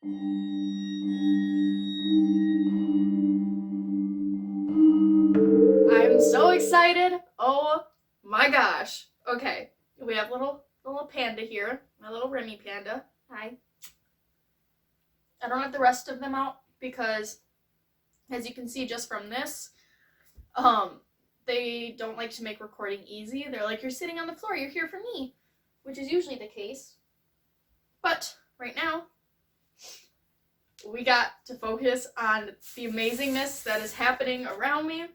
I'm so excited. Oh my gosh. Okay, we have little panda here, my little Remy panda. Hi. I don't have the rest of them out because, as you can see just from this, um, they don't like to make recording easy. They're like, you're sitting on the floor, you're here for me, which is usually the case. But right now, we got to focus on the amazingness that is happening around me.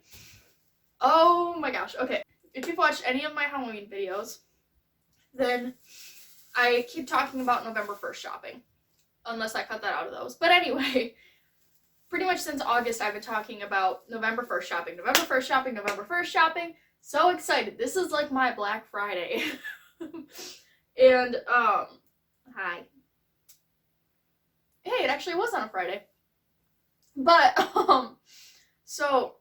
Oh my gosh. Okay, if you've watched any of my Halloween videos, then I keep talking about November 1st shopping, unless I cut that out of those. But anyway, pretty much since August, I've been talking about November 1st shopping, November 1st shopping, November 1st shopping. So excited. This is like my Black Friday. And, hi. Hey, it actually was on a Friday. But, so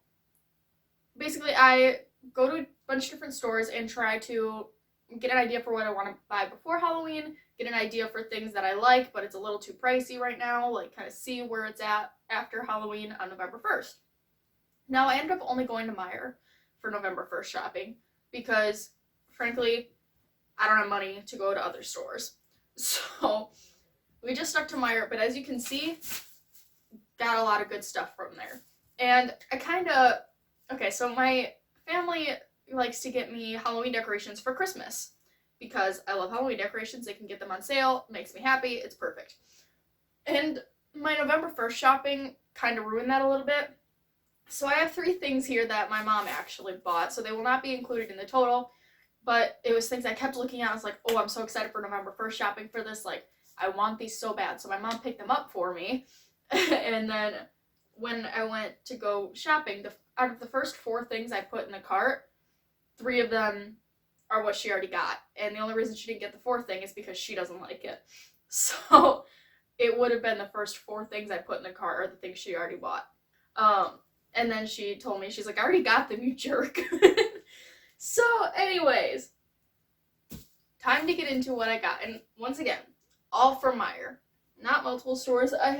basically I go to a bunch of different stores and try to get an idea for what I want to buy before Halloween, get an idea for things that I like, but it's a little too pricey right now, like kind of see where it's at after Halloween on November 1st. Now, I ended up only going to Meijer for November 1st shopping because, frankly, I don't have money to go to other stores. So, we just stuck to Meijer, but as you can see, got a lot of good stuff from there. And okay, so my family likes to get me Halloween decorations for Christmas because I love Halloween decorations. They can get them on sale, makes me happy, it's perfect. And my November 1st shopping kind of ruined that a little bit. So I have 3 things here that my mom actually bought, so they will not be included in the total, but it was things I kept looking at. I was like, oh, I'm so excited for November 1st shopping for this, like, I want these so bad. So my mom picked them up for me, and then when I went to go shopping, out of the first 4 things I put in the cart, 3 of them are what she already got. And the only reason she didn't get the 4th thing is because she doesn't like it. So it would have been the first 4 things I put in the cart are the things she already bought. And then she told me, she's like, I already got them, you jerk. So anyways, time to get into what I got. And once again, all from Meijer. Not multiple stores. I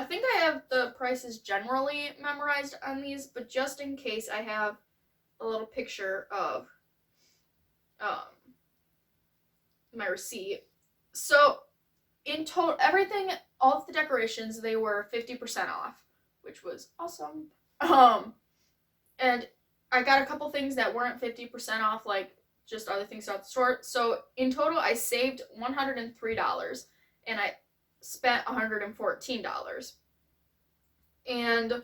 think I have the prices generally memorized on these, but just in case, I have a little picture of my receipt. So in total, everything, all of the decorations, they were 50% off, which was awesome. And I got a couple things that weren't 50% off, like just other things out the store. So in total, I saved $103, and I spent $114. And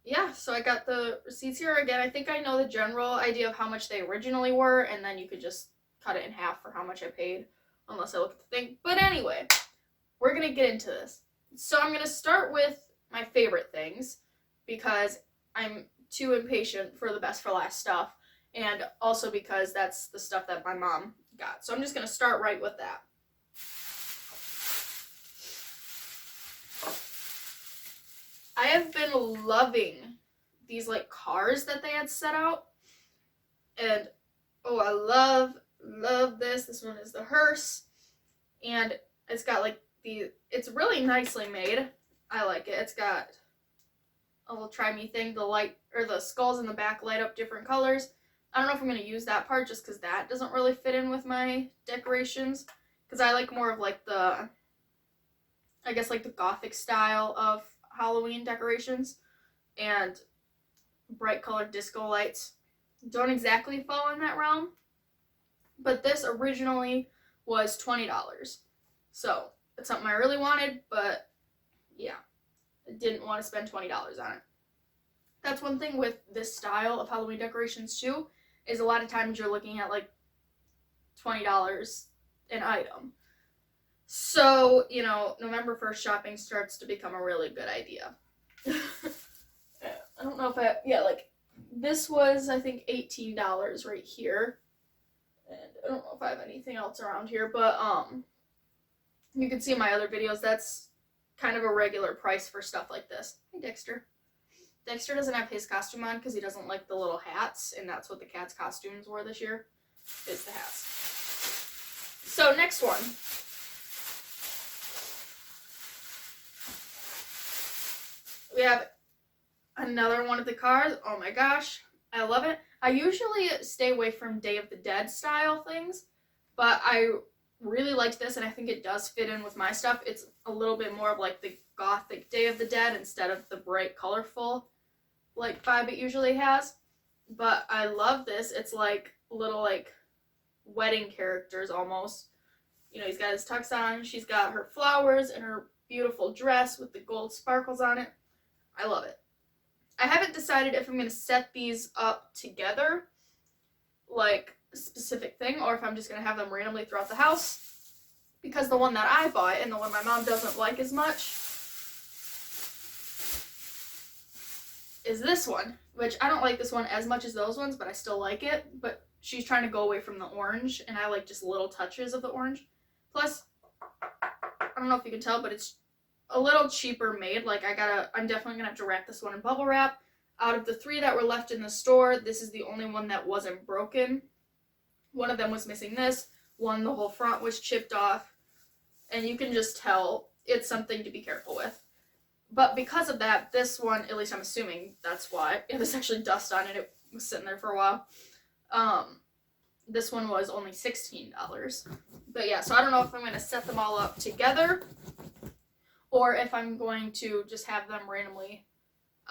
yeah, so I got the receipts here. Again, I think I know the general idea of how much they originally were, and then you could just cut it in half for how much I paid, unless I look at the thing. But anyway, we're gonna get into this. So I'm gonna start with my favorite things, because I'm too impatient for the best for last stuff, and also because that's the stuff that my mom got. So I'm just gonna start right with that. I have been loving these like cars that they had set out, and oh, I love this. This one is the hearse, and it's got like it's really nicely made. I like it. It's got a little try me thing. The light, or the skulls in the back, light up different colors. I don't know if I'm going to use that part just because that doesn't really fit in with my decorations, because I like more of like the, I guess, like the gothic style of Halloween decorations, and bright colored disco lights don't exactly fall in that realm. But this originally was $20. So it's something I really wanted, but yeah, I didn't want to spend $20 on it. That's one thing with this style of Halloween decorations too, is a lot of times you're looking at like $20 an item. So, you know, November 1st shopping starts to become a really good idea. I don't know if like, this was, I think, $18 right here. And I don't know if I have anything else around here, but, you can see in my other videos, that's kind of a regular price for stuff like this. Hey, Dexter. Dexter doesn't have his costume on because he doesn't like the little hats, and that's what the cats' costumes were this year, is the hats. So, next one. have another one of the cars. Oh my gosh, I love it. I usually stay away from Day of the Dead style things, but I really liked this, and I think it does fit in with my stuff. It's a little bit more of like the gothic Day of the Dead instead of the bright, colorful like vibe it usually has. But I love this. It's like little like wedding characters almost. You know, he's got his tux on, she's got her flowers and her beautiful dress with the gold sparkles on it. I love it. I haven't decided if I'm going to set these up together, like a specific thing, or if I'm just going to have them randomly throughout the house, because the one that I bought and the one my mom doesn't like as much is this one, which I don't like this one as much as those ones, but I still like it. But she's trying to go away from the orange, and I like just little touches of the orange. Plus, I don't know if you can tell, but it's a little cheaper made. Like, I'm definitely gonna have to wrap this one in bubble wrap. Out of the 3 that were left in the store, this is the only one that wasn't broken. One of them was missing this. One, the whole front was chipped off. And you can just tell it's something to be careful with. But because of that, this one, at least I'm assuming that's why. Yeah, there's actually dust on it. It was sitting there for a while. This one was only $16. But yeah, so I don't know if I'm going to set them all up together or if I'm going to just have them randomly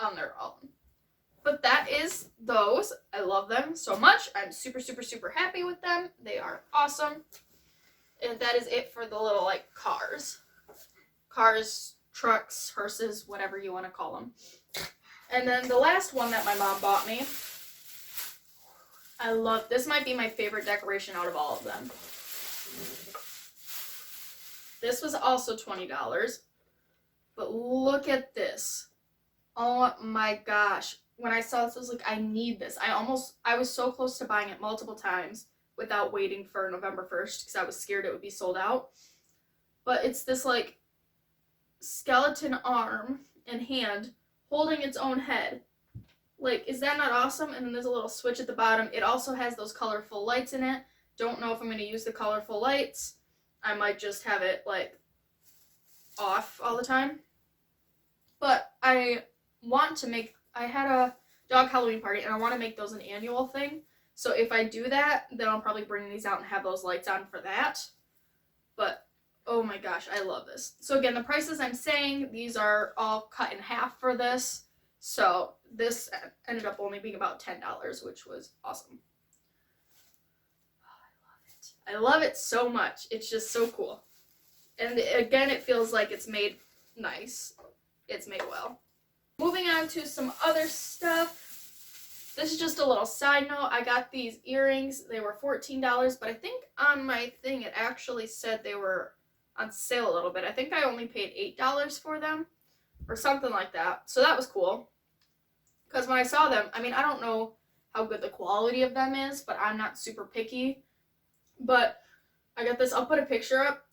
on their own. But that is those. I love them so much. I'm super, super, super happy with them. They are awesome. And that is it for the little, like, cars. Cars, trucks, hearses, whatever you want to call them. And then the last one that my mom bought me, I love. This might be my favorite decoration out of all of them. This was also $20. But look at this. Oh my gosh. When I saw this, I was like, I need this. I was so close to buying it multiple times without waiting for November 1st because I was scared it would be sold out. But it's this, like, skeleton arm and hand holding its own head. Like, is that not awesome? And then there's a little switch at the bottom. It also has those colorful lights in it. Don't know if I'm going to use the colorful lights. I might just have it, like, off all the time. But I had a dog Halloween party, and I want to make those an annual thing. So if I do that, then I'll probably bring these out and have those lights on for that. But, oh my gosh, I love this. So again, the prices I'm saying, these are all cut in half for this. So this ended up only being about $10, which was awesome. Oh, I love it so much. It's just so cool. And again, it feels like it's made nice. It's made well. Moving on to some other stuff. This is just a little side note. I got these earrings. They were $14, but I think on my thing it actually said they were on sale a little bit. I think I only paid $8 for them or something like that. So that was cool. Because when I saw them, I mean, I don't know how good the quality of them is, but I'm not super picky. But I got this. I'll put a picture up.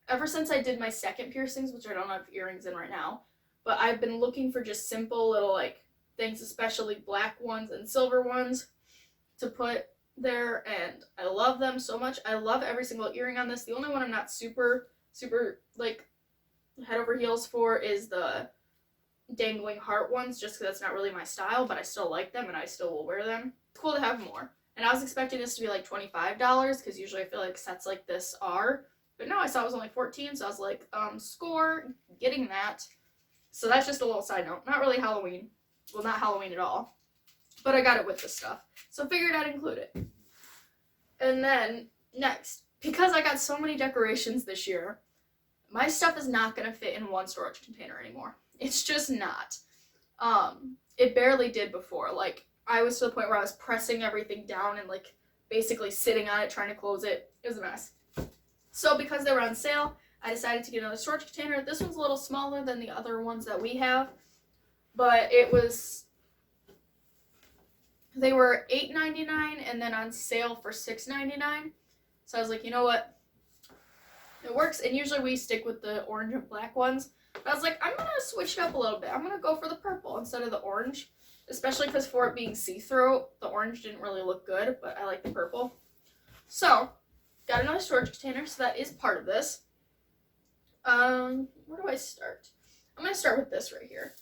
Ever since I did my second piercings, which I don't have earrings in right now, but I've been looking for just simple little, like, things, especially black ones and silver ones, to put there, and I love them so much. I love every single earring on this. The only one I'm not super, like, head over heels for is the dangling heart ones, just because that's not really my style, but I still like them, and I still will wear them. It's cool to have more. And I was expecting this to be, like, $25, because usually I feel like sets like this are, but no, I saw it was only $14, so I was like, score, getting that. So that's just a little side note. Not really Halloween. Well, not Halloween at all. But I got it with this stuff. So figured I'd include it. And then, next. Because I got so many decorations this year, my stuff is not going to fit in one storage container anymore. It's just not. It barely did before. Like, I was to the point where I was pressing everything down and, like, basically sitting on it, trying to close it. It was a mess. So because they were on sale, I decided to get another storage container. This one's a little smaller than the other ones that we have, but they were $8.99 and then on sale for $6.99. So I was like, you know what? It works, and usually we stick with the orange and black ones. But I was like, I'm going to switch it up a little bit. I'm going to go for the purple instead of the orange, especially because for it being see-through, the orange didn't really look good, but I like the purple. So, got another storage container, so that is part of this. Where do I start? I'm going to start with this right here.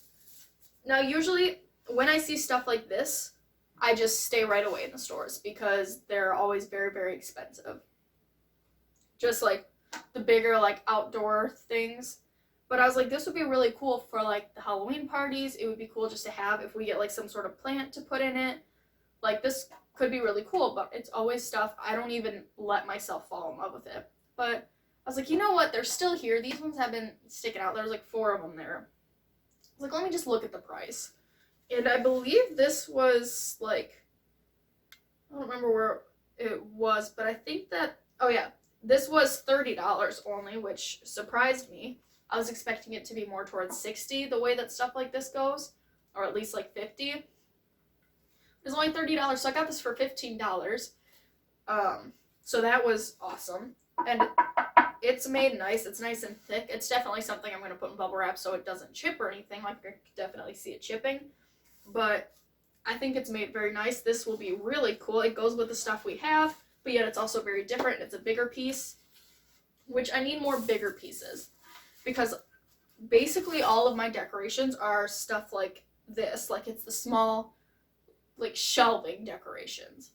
Now, usually when I see stuff like this, I just stay right away in the stores because they're always very, very expensive. Just like the bigger, like outdoor things. But I was like, this would be really cool for like the Halloween parties. It would be cool just to have if we get like some sort of plant to put in it. Like, this could be really cool, but it's always stuff I don't even let myself fall in love with it. But I was like, you know what? They're still here. These ones have been sticking out. There's like 4 of them there. I was like, let me just look at the price. And I believe this was like, I don't remember where it was, but I think that, oh yeah, this was $30 only, which surprised me. I was expecting it to be more towards 60 the way that stuff like this goes, or at least like 50. It was only $30, so I got this for $15. So that was awesome. And it's made nice. It's nice and thick. It's definitely something I'm going to put in bubble wrap so it doesn't chip or anything. Like, I could definitely see it chipping. But I think it's made very nice. This will be really cool. It goes with the stuff we have, but yet it's also very different. It's a bigger piece, which I need more bigger pieces because basically all of my decorations are stuff like this. Like, it's the small, like, shelving decorations.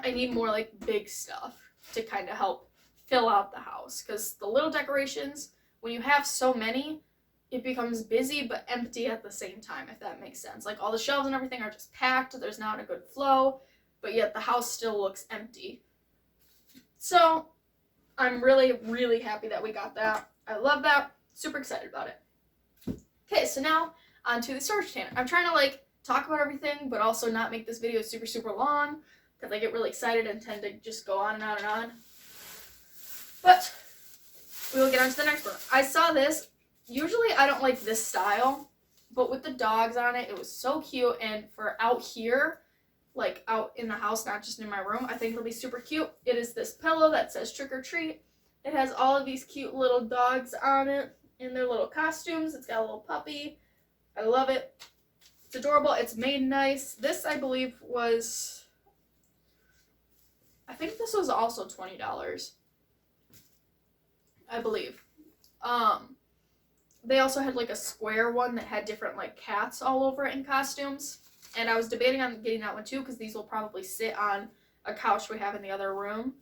I need more, like, big stuff to kind of help fill out the house because the little decorations, when you have so many, it becomes busy but empty at the same time, if that makes sense. Like, all the shelves and everything are just packed, there's not a good flow, but yet the house still looks empty. So I'm really, really happy that we got that. I love that. Super excited about it. Okay, so now on to the storage container. I'm trying to like talk about everything, but also not make this video super, super long because I get really excited and tend to just go on and on and on. But we will get on to the next one. I saw this. Usually I don't like this style, but with the dogs on it, it was so cute. And for out here, like out in the house, not just in my room, I think it'll be super cute. It is this pillow that says trick or treat. It has all of these cute little dogs on it in their little costumes. It's got a little puppy. I love it. It's adorable. It's made nice. This, I believe, was, I think this was also $20. I believe. They also had like a square one that had different like cats all over it in costumes. And I was debating on getting that one too because these will probably sit on a couch we have in the other room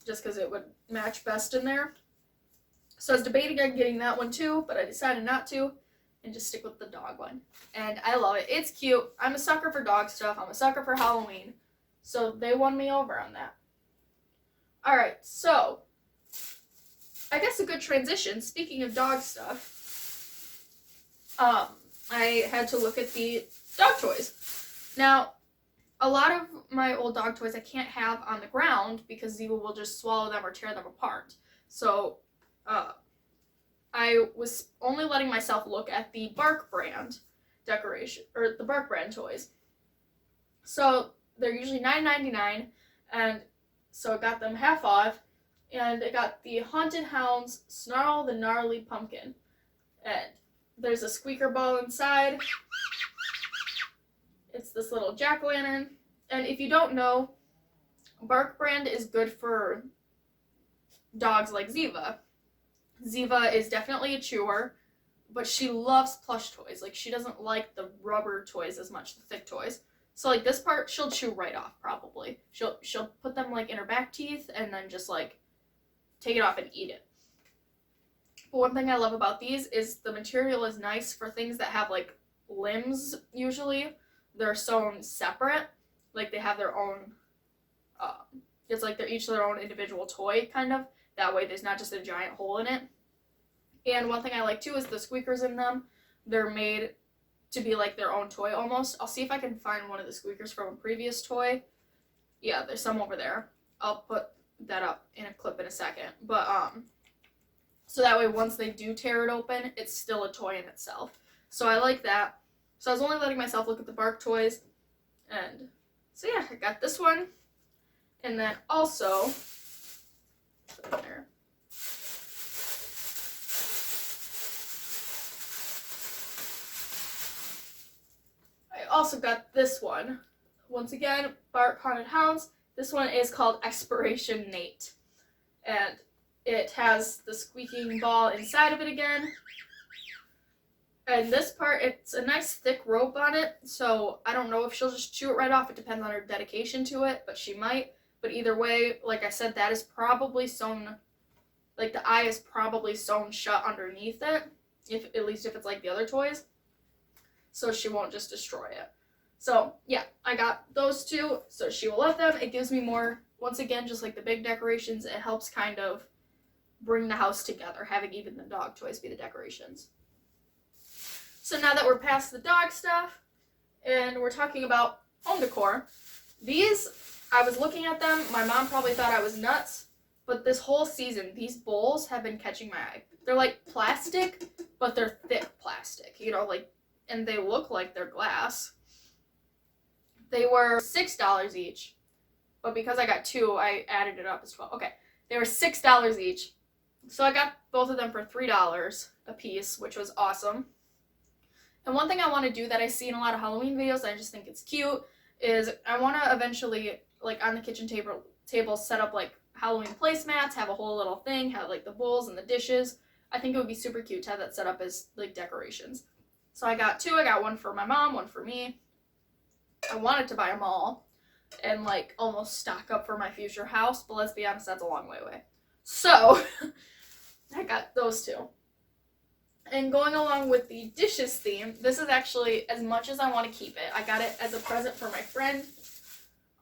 just because it would match best in there. So I was debating on getting that one too, but I decided not to and just stick with the dog one. And I love it. It's cute. I'm a sucker for dog stuff. I'm a sucker for Halloween. So they won me over on that. Alright, so I guess a good transition, speaking of dog stuff, I had to look at the dog toys. Now, a lot of my old dog toys I can't have on the ground because Ziva will just swallow them or tear them apart. So, I was only letting myself look at the Bark brand decoration, or the Bark brand toys. So, they're usually $9.99, and so I got them half off, and I got the Haunted Hounds Snarl the Gnarly Pumpkin. And there's a squeaker ball inside. It's this little jack-o'-lantern. And if you don't know, Bark brand is good for dogs like Ziva. Ziva is definitely a chewer, but she loves plush toys. Like, she doesn't like the rubber toys as much, the thick toys. So, like, this part, she'll chew right off, probably. She'll put them, like, in her back teeth and then just, like, take it off and eat it. But one thing I love about these is the material is nice for things that have, like, limbs, usually. They're sewn separate. Like, they have their own, it's like they're each their own individual toy, kind of. That way there's not just a giant hole in it. And one thing I like, too, is the squeakers in them. They're made to be, like, their own toy, almost. I'll see if I can find one of the squeakers from a previous toy. Yeah, there's some over there. I'll put that up in a clip in a second. But, so that way once they do tear it open, it's still a toy in itself. So I like that. So I was only letting myself look at the Bark toys. And so yeah, I got this one. And then also, there. I also got this one. Once again, Bark Haunted Hounds. This one is called Expiration Nate. And it has the squeaking ball inside of it again. And this part, it's a nice thick rope on it, so I don't know if she'll just chew it right off. It depends on her dedication to it, but she might. But either way, like I said, that is probably sewn, like the eye is probably sewn shut underneath it, at least if it's like the other toys, so she won't just destroy it. So yeah, I got those two, so she will love them. It gives me more, once again, just like the big decorations, it helps kind of bring the house together, having even the dog toys be the decorations. So now that we're past the dog stuff and we're talking about home decor, these, I was looking at them, my mom probably thought I was nuts, but this whole season, these bowls have been catching my eye. They're like plastic, but they're thick plastic, you know, like, and they look like they're glass. They were $6 each, but because I got two, I added it up as 12. Okay, they were $6 each. So I got both of them for $3 a piece, which was awesome. And one thing I want to do that I see in a lot of Halloween videos, I just think it's cute, is I want to eventually, like on the kitchen table, set up like Halloween placemats, have a whole little thing, have like the bowls and the dishes. I think it would be super cute to have that set up as like decorations. So I got two. I got one for my mom, one for me. I wanted to buy them all and like almost stock up for my future house, but let's be honest, that's a long way away. So I got those two. And going along with the dishes theme, this is actually, as much as I want to keep it, I got it as a present for my friend.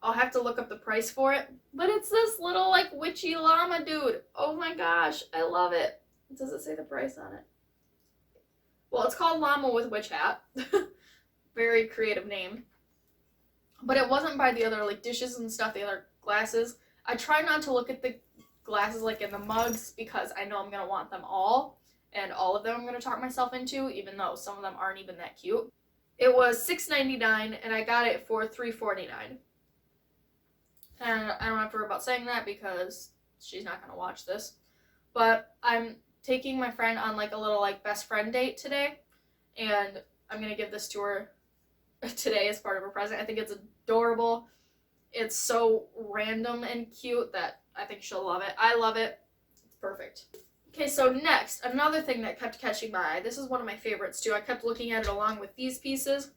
I'll have to look up the price for it. But it's this little, like, witchy llama dude. Oh my gosh, I love it. Does it say the price on it? Well, it's called Llama with Witch Hat. Very creative name. But it wasn't by the other, like, dishes and stuff, the other glasses. I try not to look at the glasses, like, in the mugs, because I know I'm going to want them all. And all of them I'm going to talk myself into, even though some of them aren't even that cute. It was $6.99, and I got it for $3.49. And I don't have to worry about saying that because she's not going to watch this. But I'm taking my friend on, like, a little, like, best friend date today. And I'm going to give this to her today as part of her present. I think it's adorable. It's so random and cute that I think she'll love it. I love it. It's perfect. Okay, so next, another thing that kept catching my eye, this is one of my favorites too, I kept looking at it along with these pieces,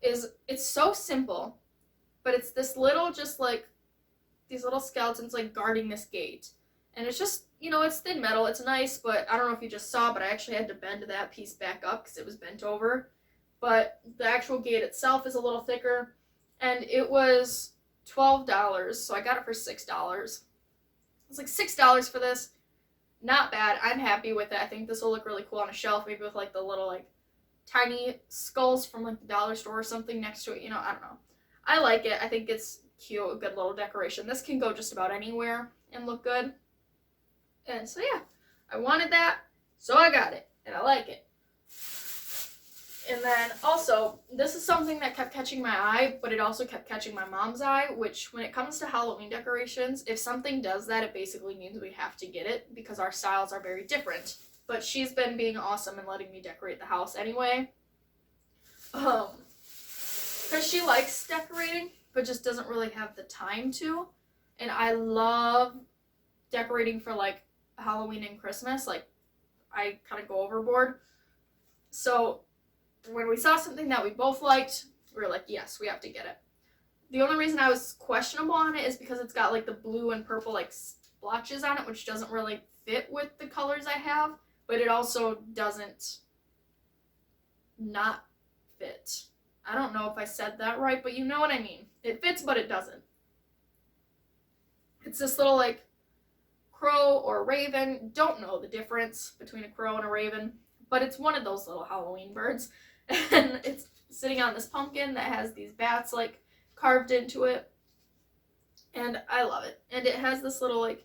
is it's so simple, but it's this little, just like, these little skeletons like guarding this gate. And it's just, you know, it's thin metal, it's nice, but I don't know if you just saw, but I actually had to bend that piece back up because it was bent over. But the actual gate itself is a little thicker, and it was $12, so I got it for $6. It's like $6 for this. Not bad. I'm happy with it. I think this will look really cool on a shelf, maybe with like the little like tiny skulls from like the dollar store or something next to it. You know, I don't know. I like it. I think it's cute, a good little decoration. This can go just about anywhere and look good. And so yeah, I wanted that, so I got it, and I like it. And then also, this is something that kept catching my eye, but it also kept catching my mom's eye, which when it comes to Halloween decorations, if something does that, it basically means we have to get it because our styles are very different. But she's been being awesome and letting me decorate the house anyway. Because she likes decorating, but just doesn't really have the time to. And I love decorating for like Halloween and Christmas. Like, I kind of go overboard. So when we saw something that we both liked, we were like, yes, we have to get it. The only reason I was questionable on it is because it's got like the blue and purple like splotches on it, which doesn't really fit with the colors I have, but it also doesn't not fit. I don't know if I said that right, but you know what I mean. It fits, but it doesn't. It's this little like crow or raven. Don't know the difference between a crow and a raven, but it's one of those little Halloween birds. And it's sitting on this pumpkin that has these bats like carved into it. And I love it. And it has this little like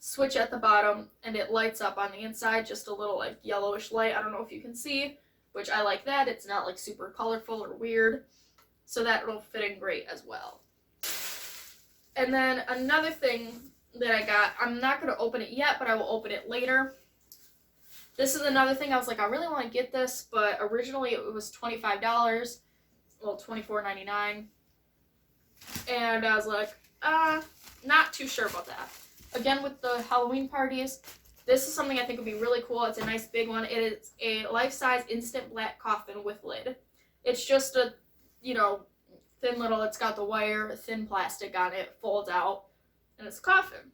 switch at the bottom, and it lights up on the inside, just a little like yellowish light. I don't know if you can see, which I like that. It's not like super colorful or weird. So that will fit in great as well. And then another thing that I got, I'm not going to open it yet, but I will open it later. This is another thing I was like, I really want to get this, but originally it was $25. Well, $24.99. And I was like, not too sure about that. Again, with the Halloween parties, This is something I think would be really cool. It's a nice big one. It is a life-size instant black coffin with lid. It's just a, you know, thin little, it's got the wire, thin plastic on it, folds out, and it's a coffin.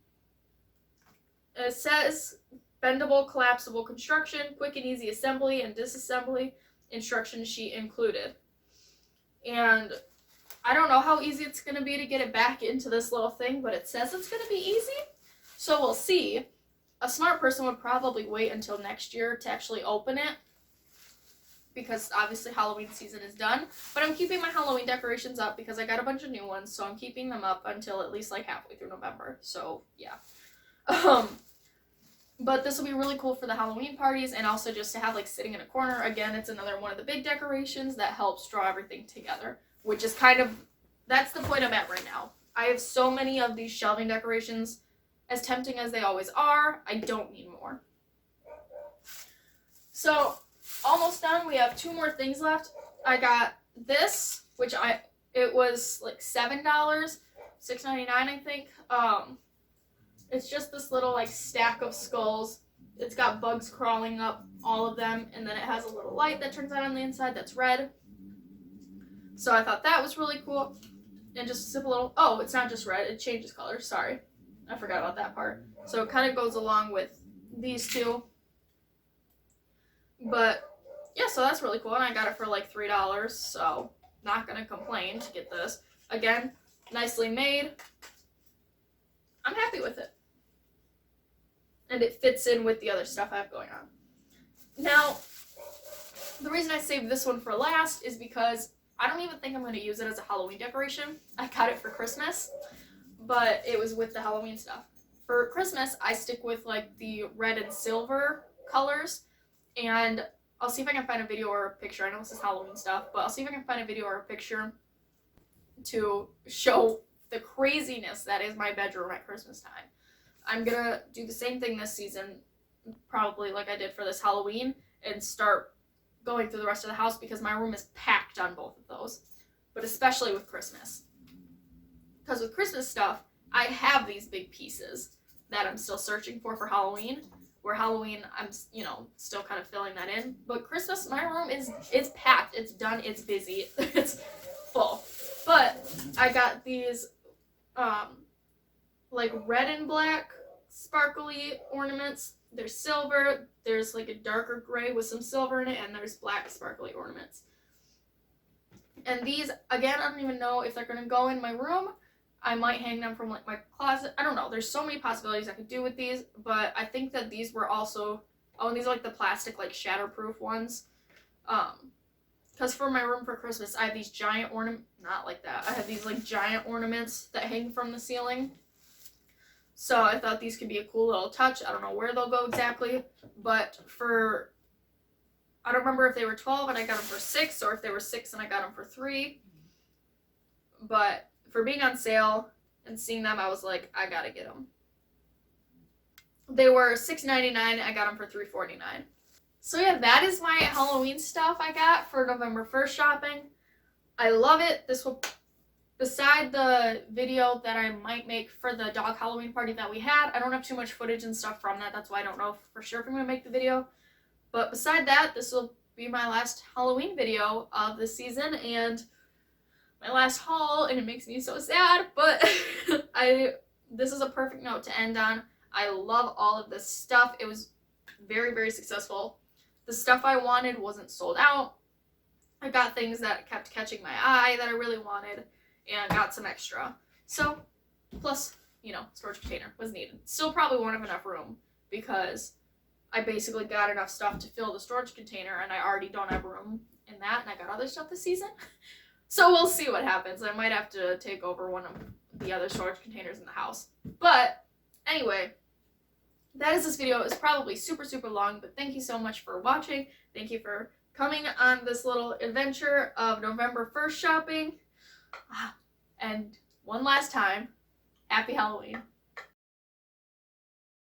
And it says bendable, collapsible construction, quick and easy assembly and disassembly, instruction sheet included. And I don't know how easy it's going to be to get it back into this little thing, but it says it's going to be easy. So we'll see. A smart person would probably wait until next year to actually open it, because obviously Halloween season is done. But I'm keeping my Halloween decorations up because I got a bunch of new ones, so I'm keeping them up until at least like halfway through November. So yeah. But this will be really cool for the Halloween parties, and also just to have like sitting in a corner. Again, it's another one of the big decorations that helps draw everything together, which is kind of, that's the point I'm at right now. I have so many of these shelving decorations. As tempting as they always are, I don't need more. So, almost done. We have 2 more things left. I got this, which it was like $7, $6.99 I think. It's just this little like stack of skulls. It's got bugs crawling up all of them, and then it has a little light that turns on the inside that's red. So I thought that was really cool. And just a simple little, oh, it's not just red, it changes colors, sorry. I forgot about that part. So it kind of goes along with these two. But yeah, so that's really cool. And I got it for like $3, so not going to complain to get this. Again, nicely made. I'm happy with it. And it fits in with the other stuff I have going on. Now, the reason I saved this one for last is because I don't even think I'm going to use it as a Halloween decoration. I got it for Christmas, but it was with the Halloween stuff. For Christmas, I stick with like the red and silver colors, and I'll see if I can find a video or a picture. I know this is Halloween stuff, but I'll see if I can find a video or a picture to show the craziness that is my bedroom at Christmas time. I'm gonna do the same thing this season, probably like I did for this Halloween, and start going through the rest of the house because my room is packed on both of those, but especially with Christmas. Because with Christmas stuff, I have these big pieces that I'm still searching for Halloween, where Halloween, I'm, you know, still kind of filling that in. But Christmas, my room is packed, it's done, it's busy, it's full. But I got these, like red and black sparkly ornaments. There's silver, there's like a darker gray with some silver in it, and there's black sparkly ornaments. And these, again, I don't even know if they're gonna go in my room. I might hang them from like my closet. I don't know. There's so many possibilities I could do with these, but I think that these were also, oh, and these are like the plastic, like shatterproof ones. Because for my room for Christmas, I have these giant not like that. I have these like giant ornaments that hang from the ceiling. So I thought these could be a cool little touch. I don't know where they'll go exactly, but for, I don't remember if they were 12 and I got them for $6, or if they were $6 and I got them for $3. But for being on sale and seeing them, I was like, I gotta get them. They were $6.99. I got them for $3.49. So yeah, that is my Halloween stuff I got for November 1st shopping. I love it. This will, beside the video that I might make for the dog Halloween party that we had, I don't have too much footage and stuff from that. That's why I don't know for sure if I'm going to make the video. But beside that, this will be my last Halloween video of the season and my last haul, and it makes me so sad, but this is a perfect note to end on. I love all of this stuff. It was very, very successful. The stuff I wanted wasn't sold out. I got things that kept catching my eye that I really wanted, and got some extra. So, plus, you know, storage container was needed. Still probably won't have enough room because I basically got enough stuff to fill the storage container, and I already don't have room in that, and I got other stuff this season. So we'll see what happens. I might have to take over one of the other storage containers in the house. But anyway, that is this video. It's probably super, super long, but thank you so much for watching. Thank you for coming on this little adventure of November 1st shopping. And one last time, happy Halloween.